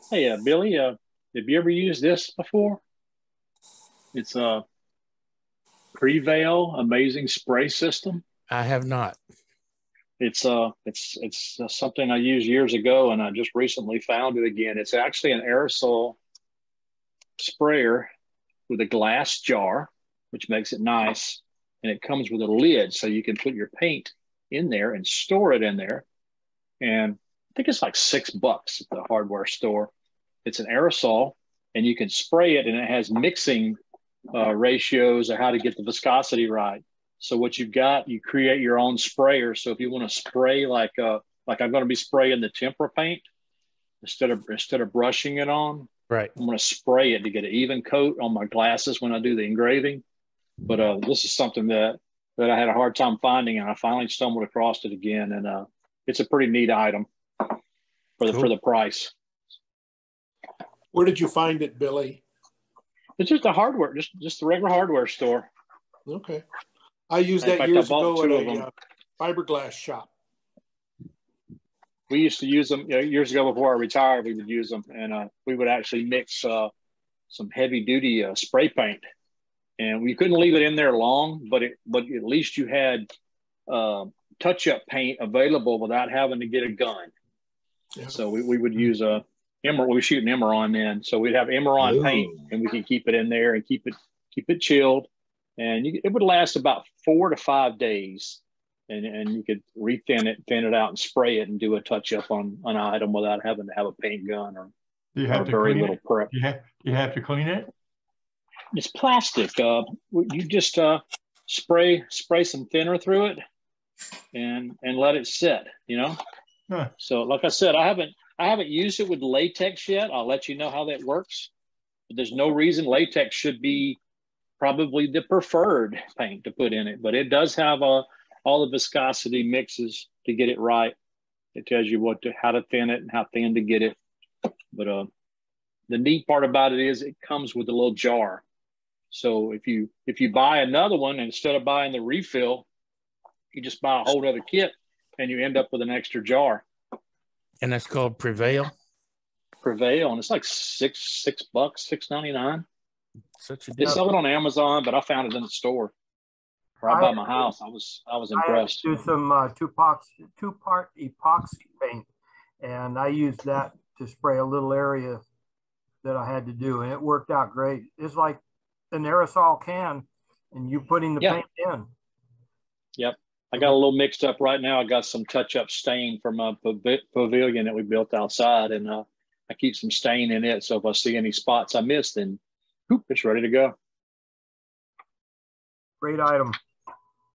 Hey, Billy, have you ever used this before? It's a Preval Amazing Spray System. I have not. It's something I used years ago, and I just recently found it again. It's actually an aerosol sprayer with a glass jar, which makes it nice, and it comes with a lid, so you can put your paint in there and store it in there. And I think it's like $6 at the hardware store. It's an aerosol, and you can spray it, and it has mixing ratios of how to get the viscosity right. So what you've got, you create your own sprayer. So if you want to spray like I'm going to be spraying the tempera paint instead of brushing it on, Right. I'm going to spray it to get an even coat on my glasses when I do the engraving. But this is something that I had a hard time finding, and I finally stumbled across it again, and it's a pretty neat item for Cool. the price. Where did you find it, Billy? It's just a hardware, just the regular hardware store. Okay. I used In that fact, I years bought ago at two of them. a fiberglass shop. We used to use them years ago before I retired. We would use them, and we would actually mix some heavy duty spray paint, and we couldn't leave it in there long. But at least you had touch up paint available without having to get a gun. Yeah. So we would use a emerald. We were shooting Emerald then, so we'd have emerald paint, and we could keep it in there and keep it chilled, and it would last about 4 to 5 days. And you could thin it out, and spray it, and do a touch up on an item without having to have a paint gun Do you or have to very clean little it? prep. You have to clean it? It's plastic. You just spray some thinner through it, and let it sit. Huh. So, like I said, I haven't used it with latex yet. I'll let you know how that works. But there's no reason latex should be probably the preferred paint to put in it, but it does have all the viscosity mixes to get it right. It tells you how to thin it and how thin to get it. But the neat part about it is it comes with a little jar. So if you buy another one, instead of buying the refill, you just buy a whole other kit, and you end up with an extra jar. And that's called Prevail. Prevail, and it's like $6, $6.99. Such a They deal. sell it on Amazon, but I found it in the store right by my house. I was impressed. I had to do some two-part epoxy paint, and I used that to spray a little area that I had to do, and it worked out great. It's like an aerosol can, and you putting the paint in. Yep. I got a little mixed up right now. I got some touch-up stain from a pavilion that we built outside, and I keep some stain in it. So if I see any spots I missed, then it's ready to go. Great item.